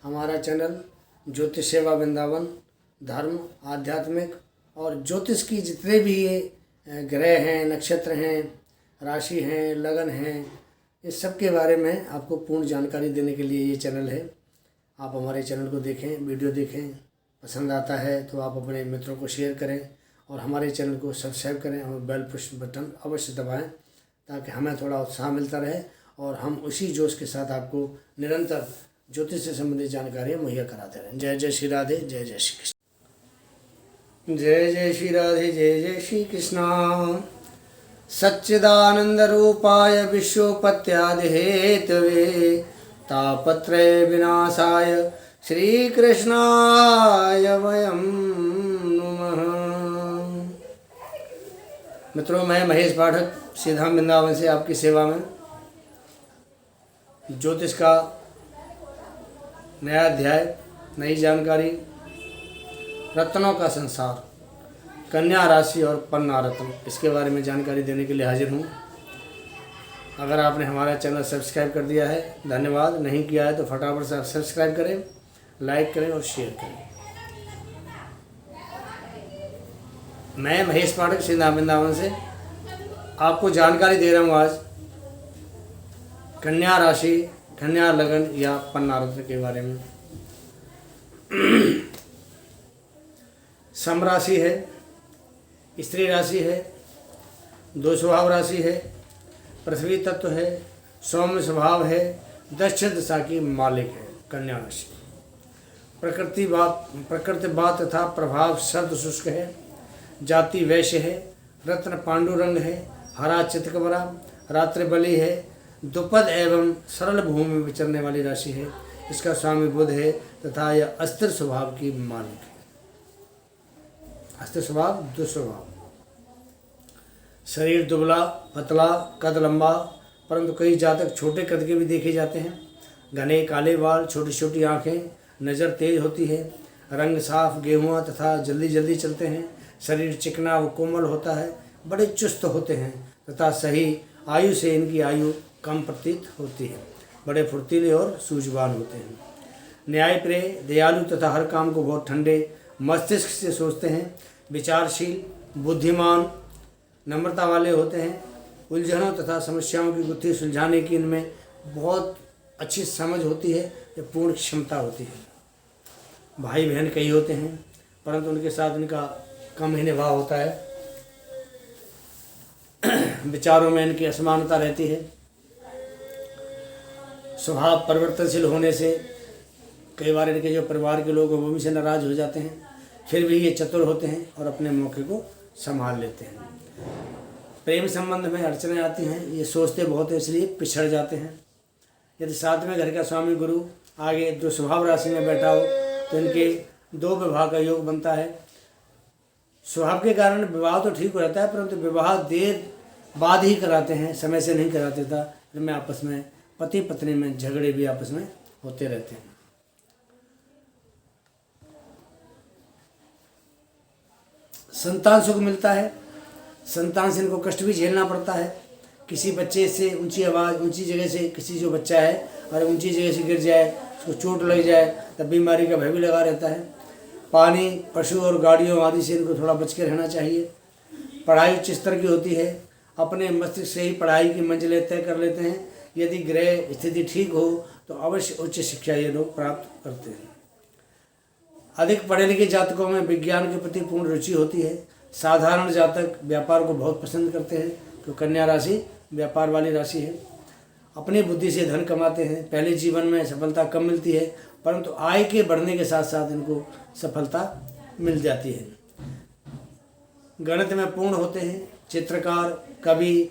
हमारा चैनल ज्योतिष सेवा वृंदावन धर्म आध्यात्मिक और ज्योतिष की जितने भी ये ग्रह हैं, नक्षत्र हैं, राशि हैं, लगन हैं, इस सब के बारे में आपको पूर्ण जानकारी देने के लिए ये चैनल है। आप हमारे चैनल को देखें, वीडियो देखें, पसंद आता है तो आप अपने मित्रों को शेयर करें और हमारे चैनल को सब्सक्राइब करें और बेल पुश बटन अवश्य दबाएं ताकि हमें थोड़ा उत्साह मिलता रहे और हम उसी जोश के साथ आपको निरंतर ज्योतिष से संबंधित जानकारियाँ मुहैया कराते रहें। जय जय श्री राधे, जय जय श्री कृष्ण। जय जय श्री राधे, जय जय श्री कृष्ण। सच्चिदानंद रूपाय विश्वोपत्यादि हेतवे तापत्रय विनाशाय श्री कृष्णाय वयं नमः। मित्रों, मैं महेश पाठक सीधाम वृंदावन से आपकी सेवा में ज्योतिष का नया अध्याय, नई जानकारी, रत्नों का संसार, कन्या राशि और पन्ना रत्न, इसके बारे में जानकारी देने के लिए हाजिर हूँ। अगर आपने हमारा चैनल सब्सक्राइब कर दिया है धन्यवाद, नहीं किया है तो फटाफट से आप सब्सक्राइब करें, लाइक करें और शेयर करें। मैं महेश पाठक सीधाम वृंदावन से आपको जानकारी दे रहा हूँ आज कन्या राशि, कन्या लगन या पन्ना रत्न के बारे में। सम राशि है, स्त्री राशि है, दो स्वभाव राशि है, पृथ्वी तत्व है, सौम्य स्वभाव है, दक्षिण दिशा की मालिक है कन्या राशि। प्रकृति बात तथा प्रभाव शब्द शुष्क है, जाति वैश्य है, रत्न पांडुरंग है, हरा चितकबरा, रात्रि बलि है, दुपद एवं सरल भूमि में विचरने वाली राशि है। इसका स्वामी बुध है तथा यह अस्थिर स्वभाव की मालिक है। अस्थिर स्वभाव, दुस्वभाव, शरीर दुबला पतला, कद लंबा, परंतु कई जातक छोटे कद के भी देखे जाते हैं। घने काले बाल, छोटी छोटी आँखें, नज़र तेज होती है, रंग साफ गेहुआ तथा जल्दी जल्दी चलते हैं। शरीर चिकना व कोमल होता है, बड़े चुस्त होते हैं तथा सही आयु से इनकी आयु कम प्रतीत होती है। बड़े फुर्तीले और सूझवान होते हैं। न्यायप्रिय, दयालु तथा हर काम को बहुत ठंडे मस्तिष्क से सोचते हैं। विचारशील, बुद्धिमान, नम्रता वाले होते हैं। उलझनों तथा समस्याओं की गुत्थी सुलझाने की इनमें बहुत अच्छी समझ होती है, ये पूर्ण क्षमता होती है। भाई बहन कई होते हैं परंतु उनके साथ इनका कम ही निभाव होता है। विचारों में इनकी असमानता रहती है। स्वभाव परिवर्तनशील होने से कई बार इनके जो परिवार के लोग हैं वो भी से नाराज हो जाते हैं, फिर भी ये चतुर होते हैं और अपने मौके को संभाल लेते हैं। प्रेम संबंध में अड़चनें आती हैं, ये सोचते बहुत है इसलिए पिछड़ जाते हैं। यदि साथ में घर का स्वामी गुरु आगे जो स्वभाव राशि में बैठा हो तो इनके दो विवाह का योग बनता है। स्वभाव के कारण विवाह तो ठीक हो जाता है परंतु विवाह देर बाद ही कराते हैं, समय से नहीं कराते था। इनमें आपस में पति पत्नी में झगड़े भी आपस में होते रहते हैं। संतान सुख मिलता है, संतान से इनको कष्ट भी झेलना पड़ता है। किसी बच्चे से ऊंची आवाज़, ऊंची जगह से किसी जो बच्चा है और ऊंची जगह से गिर जाए, उसको चोट लग जाए तब बीमारी का भय भी लगा रहता है। पानी, पशु और गाड़ियों आदि से इनको थोड़ा बच के रहना चाहिए। पढ़ाई उच्च स्तर की होती है, अपने मस्तिष्क से ही पढ़ाई की मंजिलें तय कर लेते हैं। यदि ग्रह स्थिति ठीक हो तो अवश्य उच्च शिक्षा ये लोग प्राप्त करते हैं। अधिक पढ़े लिखे जातकों में विज्ञान के प्रति पूर्ण रुचि होती है। साधारण जातक व्यापार को बहुत पसंद करते हैं तो कन्या राशि व्यापार वाली राशि है। अपनी बुद्धि से धन कमाते हैं। पहले जीवन में सफलता कम मिलती है परंतु आय के बढ़ने के साथ साथ इनको सफलता मिल जाती है। गणित में पूर्ण होते हैं। चित्रकार, कवि,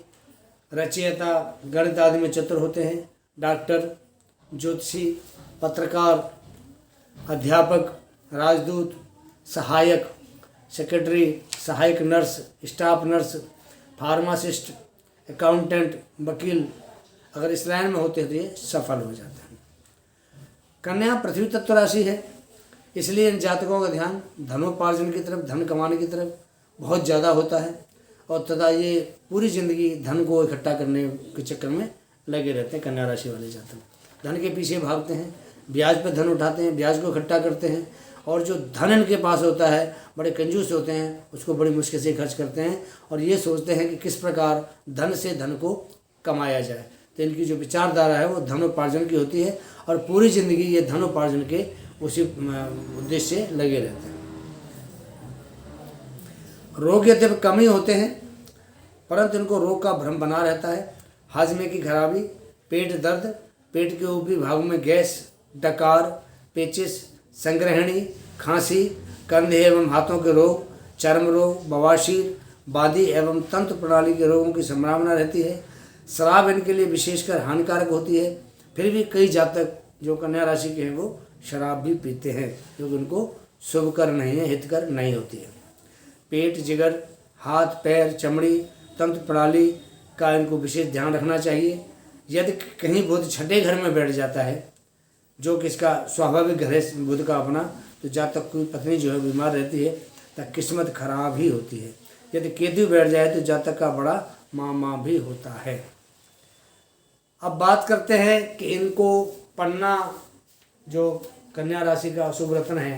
रचयिता, गणित आदि में चतुर होते हैं। डॉक्टर, ज्योतिषी, पत्रकार, अध्यापक, राजदूत, सहायक, सेक्रेटरी, सहायक nurse, staff nurse, pharmacist, accountant, वकील, अगर इस लाइन में होते हैं तो ये सफल हो जाते हैं। कन्या पृथ्वी तत्व राशि है, इसलिए इन जातकों का ध्यान धनोपार्जन की तरफ, धन कमाने की तरफ बहुत ज़्यादा होता है और तथा ये पूरी ज़िंदगी धन को इकट्ठा करने के चक्कर में लगे रहते हैं। कन्या राशि वाले जातक धन के पीछे भागते हैं, ब्याज पर धन उठाते हैं, ब्याज को इकट्ठा करते हैं, और जो धन इनके पास होता है बड़े कंजूस होते हैं, उसको बड़ी मुश्किल से खर्च करते हैं और ये सोचते हैं कि किस प्रकार धन से धन को कमाया जाए। तो इनकी जो विचारधारा है वो धनोपार्जन की होती है और पूरी ज़िंदगी ये धनोपार्जन के उसी उद्देश्य से लगे रहते हैं। रोग यद्यपि कम ही होते हैं परंतु इनको रोग का भ्रम बना रहता है। हाजमे की खराबी, पेट दर्द, पेट के ऊपरी भागों में गैस, डकार, पेचिस, संग्रहणी, खांसी, कंधे एवं हाथों के रोग, चर्म रोग, बवासीर, बादी एवं तंत्र प्रणाली के रोगों की संभावना रहती है। शराब इनके लिए विशेषकर हानिकारक होती है। फिर भी कई जातक जो कन्या राशि के हैं वो शराब भी पीते हैं क्योंकि उनको शुभकर नहीं है, हितकर नहीं होती है। पेट, जिगर, हाथ, पैर, चमड़ी, तंत्र प्रणाली का इनको विशेष ध्यान रखना चाहिए। यदि कहीं बुध छठे घर में बैठ जाता है जो कि इसका स्वाभाविक घर है बुध का अपना, तो जातक की पत्नी जो है बीमार रहती है तो किस्मत खराब ही होती है। यदि केतु बैठ जाए तो जातक का बड़ा मामा भी होता है। अब बात करते हैं कि इनको पन्ना जो कन्या राशि का शुभ रत्न है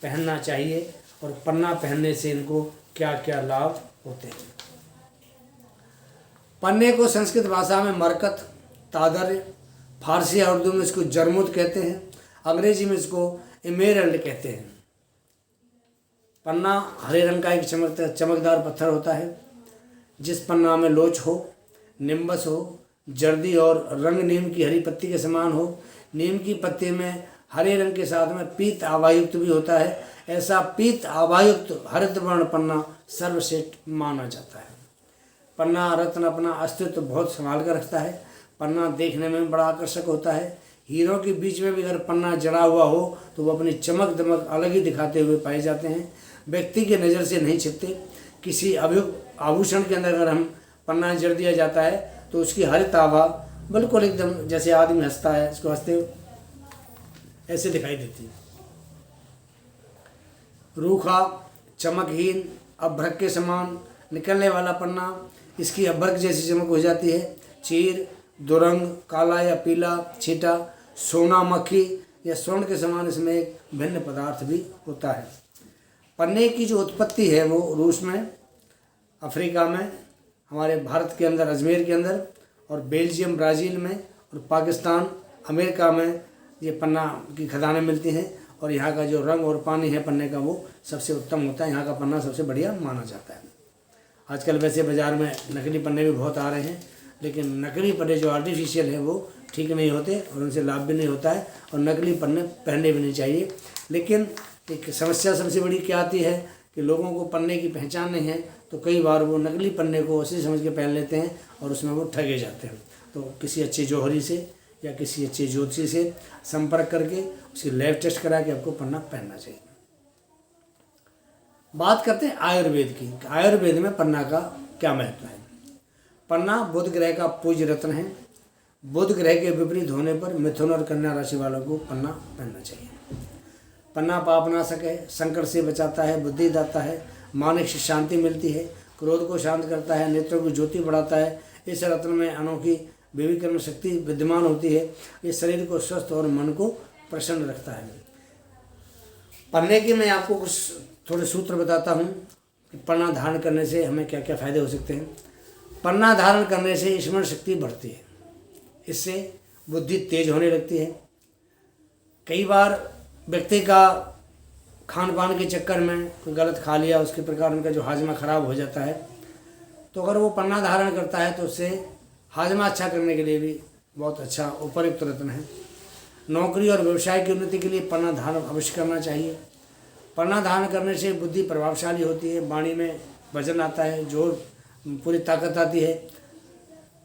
पहनना चाहिए और पन्ना पहनने से इनको क्या क्या लाभ होते हैं। पन्ने को संस्कृत भाषा में मरकत, तादर, फारसी और उर्दू में इसको जरमुद कहते हैं, अंग्रेजी में इसको एमेरल्ड कहते हैं। पन्ना हरे रंग का एक चमकदार पत्थर होता है। जिस पन्ना में लोच हो, निम्बस हो, जर्दी और रंग नीम की हरी पत्ती के समान हो, नीम की पत्ती में हरे रंग के साथ में पीत आभायुक्त भी होता है, ऐसा पीत आभायुक्त हरित वर्ण पन्ना सर्वश्रेष्ठ माना जाता है। पन्ना रत्न अपना अस्तित्व बहुत संभाल कर रखता है। पन्ना देखने में बड़ा आकर्षक होता है। हीरों के बीच में भी अगर पन्ना जड़ा हुआ हो तो वो अपनी चमक दमक अलग ही दिखाते हुए पाए जाते हैं, व्यक्ति की नज़र से नहीं छिपते। किसी आभूषण के अंदर अगर हम पन्ना जड़ दिया जाता है तो उसकी हरित आभा बिल्कुल एकदम जैसे आदमी हंसता है, इसको हंसते ऐसे दिखाई देती है। रूखा, चमकहीन, अभ्रक के समान निकलने वाला पन्ना, इसकी अभ्रक जैसी चमक हो जाती है। चीर, दुरंग, काला या पीला छीटा, सोना, मक्खी या स्वर्ण के समान इसमें एक भिन्न पदार्थ भी होता है। पन्ने की जो उत्पत्ति है वो रूस में, अफ्रीका में, हमारे भारत के अंदर अजमेर के अंदर, और बेल्जियम, ब्राज़ील में, और पाकिस्तान, अमेरिका में ये पन्ना की खदानें मिलती हैं। और यहाँ का जो रंग और पानी है पन्ने का वो सबसे उत्तम होता है। यहाँ का पन्ना सबसे बढ़िया माना जाता है। आजकल वैसे बाज़ार में नकली पन्ने भी बहुत आ रहे हैं, लेकिन नकली पन्ने जो आर्टिफिशियल है वो ठीक नहीं होते और उनसे लाभ भी नहीं होता है और नकली पन्ने पहनने भी नहीं चाहिए। लेकिन एक समस्या सबसे बड़ी क्या आती है कि लोगों को पन्ने की पहचान नहीं है तो कई बार वो नकली पन्ने को ऐसे समझ के पहन लेते हैं और उसमें वो ठगे जाते हैं। तो किसी अच्छे जौहरी से या किसी अच्छे ज्योतिषी से संपर्क करके उसकी लैब टेस्ट करा के आपको पन्ना पहनना चाहिए। बात करते हैं आयुर्वेद की। आयुर्वेद में पन्ना का क्या महत्व है। पन्ना बुध ग्रह का पूज्य रत्न है। बुध ग्रह के विपरीत होने पर मिथुन और कन्या राशि वालों को पन्ना पहनना चाहिए। पन्ना पाप नाशक है, संकट से बचाता है, बुद्धि दाता है, मानसिक शांति मिलती है, क्रोध को शांत करता है, नेत्रों की ज्योति बढ़ाता है। इस रत्न में अनोखी विविकर्ण शक्ति विद्यमान होती है। ये शरीर को स्वस्थ और मन को प्रसन्न रखता है। पन्ने के मैं आपको कुछ थोड़े सूत्र बताता हूँ कि पन्ना धारण करने से हमें क्या क्या फायदे हो सकते हैं। पन्ना धारण करने से स्मरण शक्ति बढ़ती है, इससे बुद्धि तेज होने लगती है। कई बार व्यक्ति का खान पान के चक्कर में कोई गलत खा लिया, उसके प्रकार उनका जो हाजमा खराब हो जाता है, तो अगर वो पन्ना धारण करता है तो उससे हाजमा अच्छा करने के लिए भी बहुत अच्छा उपयुक्त रत्न है। नौकरी और व्यवसाय की उन्नति के लिए पन्ना धारण अवश्य करना चाहिए। पन्ना धारण करने से बुद्धि प्रभावशाली होती है, वाणी में वजन आता है, जोर पूरी ताकत आती है।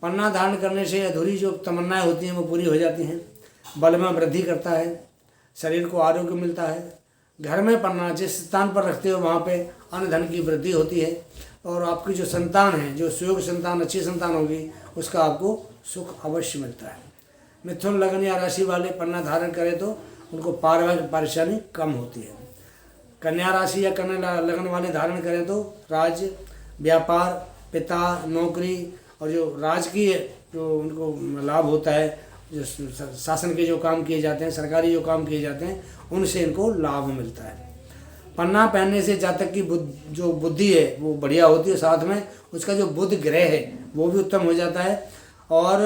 पन्ना धारण करने से अधूरी जो तमन्नाएं होती हैं वो पूरी हो जाती हैं। बल में वृद्धि करता है, शरीर को आरोग्य मिलता है। घर में पन्ना जिस स्थान पर रखते हो वहाँ पे अन्न धन की वृद्धि होती है और आपकी जो संतान है, जो सुयोग संतान, अच्छी संतान होगी, उसका आपको सुख अवश्य मिलता है। मिथुन लगन या राशि वाले पन्ना धारण करें तो उनको पारिवारिक परेशानी कम होती है। कन्या राशि या कन्या लगन वाले धारण करें तो राज्य, व्यापार, पिता, नौकरी और जो राजकीय जो उनको लाभ होता है जो शासन के जो काम किए जाते हैं, सरकारी जो काम किए जाते हैं, उनसे इनको लाभ मिलता है। पन्ना पहनने से जातक की जो बुद्धि है वो बढ़िया होती है, साथ में उसका जो बुध ग्रह है वो भी उत्तम हो जाता है और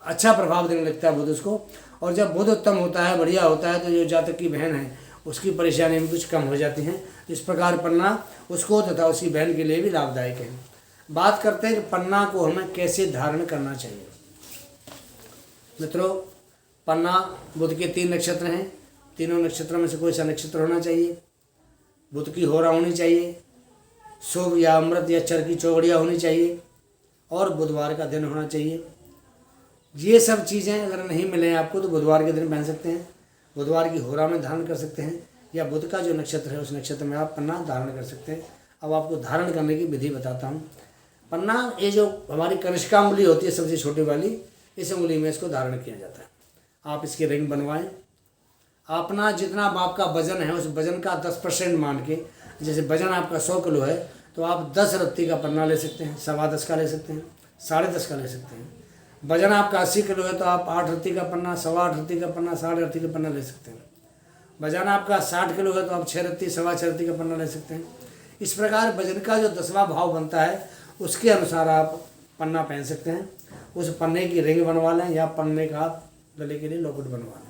अच्छा प्रभाव देने लगता है बुध उसको। और जब बुध उत्तम होता है, बढ़िया होता है, तो जो जातक की बहन है उसकी परेशानी भी कुछ कम हो जाती हैं। इस प्रकार पन्ना उसको तथा उसकी बहन के लिए भी लाभदायक है। बात करते हैं कि पन्ना को हमें कैसे धारण करना चाहिए। मित्रों, पन्ना बुध के 3 नक्षत्र हैं, तीनों नक्षत्रों में से कोई सा नक्षत्र होना चाहिए। बुध की होरा होनी चाहिए, शुभ या अमृत या चर की चौगड़िया होनी चाहिए और बुधवार का दिन होना चाहिए। ये सब चीज़ें अगर नहीं मिले आपको तो बुधवार के दिन पहन सकते हैं, बुधवार की होरा में धारण कर सकते हैं, या बुध का जो नक्षत्र है उस नक्षत्र में आप पन्ना धारण कर सकते हैं। अब आपको धारण करने की विधि बताता हूँ। पन्ना, ये जो हमारी कनिष्का उंगली होती है सबसे छोटी वाली, इस उंगली में इसको धारण किया जाता है। आप इसके रिंग बनवाएं। अपना जितना आपका वजन है उस वजन का 10% मान के, जैसे वजन आपका 100 किलो है तो आप 10 रत्ती का पन्ना ले सकते हैं, 10.25 का ले सकते हैं, 10.5 का ले सकते हैं। वजन आपका 80 किलो है तो आप 8 रत्ती का पन्ना, 8.25 रत्ती का पन्ना, 8.5 रत्ती का पन्ना ले सकते हैं। वजन आपका 60 किलो है तो आप 6 रत्ती, 6.25 रत्ती का पन्ना ले सकते हैं। इस प्रकार वजन का जो 10वां भाव बनता है उसके अनुसार आप पन्ना पहन सकते हैं। उस पन्ने की रिंग बनवा लें या पन्ने का आप गले के लिए लॉकेट बनवा लें।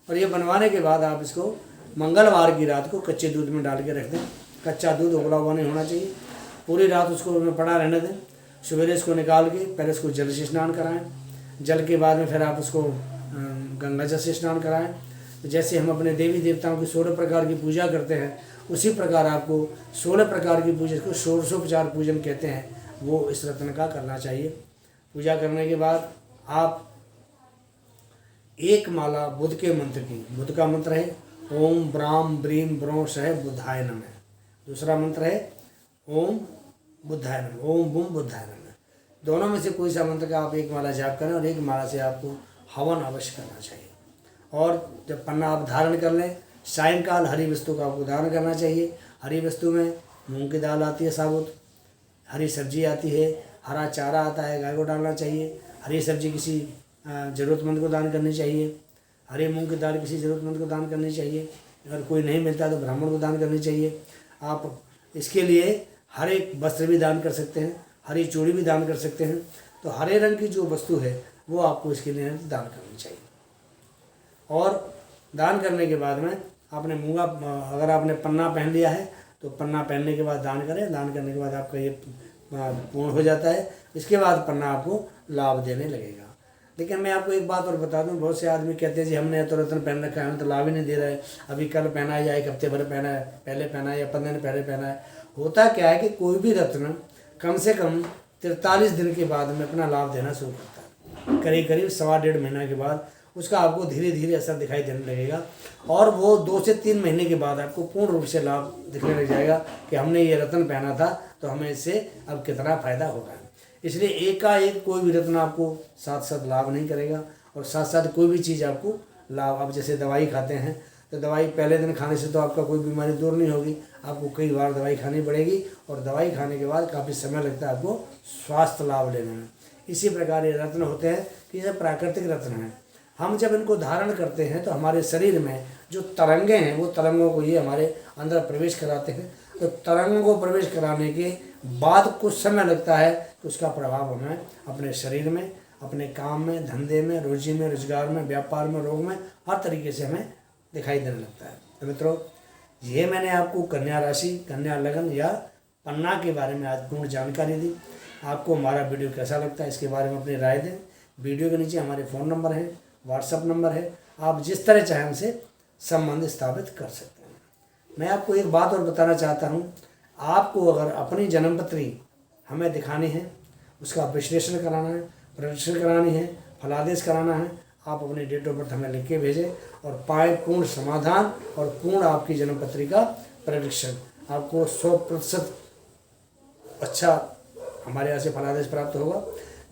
और ये बनवाने के बाद आप इसको मंगलवार की रात को कच्चे दूध में डाल के रख दें। कच्चा दूध उबला हुआ नहीं होना चाहिए। पूरी रात उसको उसमें पड़ा रहने दें। सवेरे इसको निकाल के पहले इसको जल से स्नान कराएं। जल के बाद में फिर आप उसको गंगा जल से स्नान कराएं। जैसे हम अपने देवी देवताओं की 16 प्रकार की पूजा करते हैं, उसी प्रकार आपको 16 प्रकार की पूजा, इसको षोडशोपचार पूजन कहते हैं, वो इस रत्न का करना चाहिए। पूजा करने के बाद आप एक माला बुध के मंत्र की, बुध का मंत्र है ओम ब्राम ब्रीम ब्रों सह बुधाय नमः। दूसरा मंत्र है ओम बुद्धाय नमः, ओम बुम बुद्धाय नमः। दोनों में से कोई सा मंत्र का आप एक माला जाप करें और एक माला से आपको हवन अवश्य करना चाहिए। और जब पन्ना आप धारण कर लें, सायंकाल हरी वस्तु का आपको धारण करना चाहिए। हरी वस्तु में मूंग की दाल आती है साबुत, हरी सब्जी आती है, हरा चारा आता है, गाय को डालना चाहिए। हरी सब्जी किसी ज़रूरतमंद को दान करनी चाहिए। हरी मूंग की दाल किसी ज़रूरतमंद को दान करनी चाहिए। अगर कोई नहीं मिलता तो ब्राह्मण को दान करनी चाहिए। आप इसके लिए हरे वस्त्र भी दान कर सकते हैं, हरी चूड़ी भी दान कर सकते हैं। तो हरे रंग की जो वस्तु है वो आपको इसके लिए दान करनी चाहिए। और दान करने के बाद में आपने मूंगा, अगर आपने पन्ना पहन लिया है तो पन्ना पहनने के बाद दान करें। दान करने के बाद आपका ये पूर्ण हो जाता है। इसके बाद पन्ना आपको लाभ देने लगेगा। लेकिन मैं आपको एक बात और बता दूं, बहुत से आदमी कहते हैं जी हमने तो रत्न पहन रखा है, हमें तो लाभ ही नहीं दे रहा है, अभी कल पहना है या एक हफ्ते भर पहना है, पहले पहना है या 15 दिन पहले पहना है। होता क्या है कि कोई भी रत्न कम से कम 43 दिन के बाद में अपना लाभ देना शुरू करता है। करीब करीब 1.25 महीना के बाद उसका आपको धीरे धीरे असर दिखाई देने लगेगा और वो 2 से 3 महीने के बाद आपको पूर्ण रूप से लाभ दिखने लग जाएगा कि हमने ये रत्न पहना था तो हमें इससे अब कितना फ़ायदा हो रहा है। इसलिए एकाएक कोई भी रत्न आपको साथ साथ लाभ नहीं करेगा और साथ साथ कोई भी चीज़ आपको लाभ, आप जैसे दवाई खाते हैं तो दवाई पहले दिन खाने से तो आपका कोई बीमारी दूर नहीं होगी, आपको कई बार दवाई खानी पड़ेगी और दवाई खाने के बाद काफ़ी समय लगता है आपको स्वास्थ्य लाभ लेने में। इसी प्रकार ये रत्न होते हैं कि ये प्राकृतिक रत्न हैं। हम जब इनको धारण करते हैं तो हमारे शरीर में जो तरंगे हैं वो तरंगों को ये हमारे अंदर प्रवेश कराते हैं। तो तरंगों को प्रवेश कराने के बाद कुछ समय लगता है तो उसका प्रभाव हमें अपने शरीर में, अपने काम में, धंधे में, रोजी में, रोजगार में, व्यापार में, रोग में, हर तरीके से हमें दिखाई देने लगता है। तो मित्रों, ये मैंने आपको कन्या राशि, कन्या लगन या पन्ना के बारे में आज पूर्ण जानकारी दी। आपको हमारा वीडियो कैसा लगता है इसके बारे में अपनी राय दें। वीडियो के नीचे हमारे फ़ोन नंबर है, व्हाट्सअप नंबर है, आप जिस तरह चाहें हमसे संबंध स्थापित कर सकते हैं। मैं आपको एक बात और बताना चाहता हूँ, आपको अगर अपनी जन्मपत्री हमें दिखानी है, उसका विश्लेषण कराना है, प्रदर्शन करानी है, फलादेश कराना है, आप अपनी डेट ऑफ बर्थ हमें लिख के भेजें और पाएँ पूर्ण समाधान और पूर्ण आपकी जन्मपत्री का प्रदर्शन। आपको 100% अच्छा हमारे यहाँ से फलादेश प्राप्त होगा।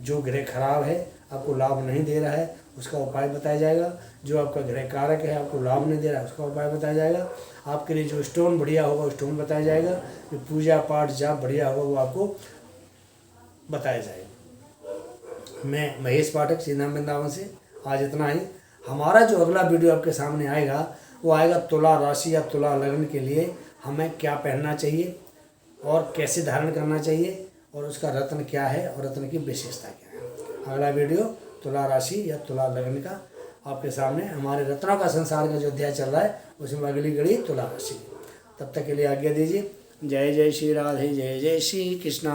जो ग्रह खराब है, आपको लाभ नहीं दे रहा है, उसका उपाय बताया जाएगा। जो आपका ग्रह कारक है, आपको लाभ नहीं दे रहा है, उसका उपाय बताया जाएगा। आपके लिए जो स्टोन बढ़िया होगा वो स्टोन बताया जाएगा। जो पूजा पाठ जाप बढ़िया होगा वो आपको बताया जाएगा। मैं महेश पाठक, श्री धाम वृंदावन से आज इतना ही। हमारा जो अगला वीडियो आपके सामने आएगा वो आएगा तुला राशि या तुला लग्न के लिए हमें क्या पहनना चाहिए और कैसे धारण करना चाहिए और उसका रत्न क्या है और रत्न की विशेषता क्या है। अगला वीडियो तुला राशि या तुला लग्न का आपके सामने, हमारे रत्नों का संसार का जो अध्याय चल रहा है उसमें अगली कड़ी तुला राशि। तब तक के लिए आज्ञा दीजिए। जय जय श्री राधे, जय जय श्री कृष्णा।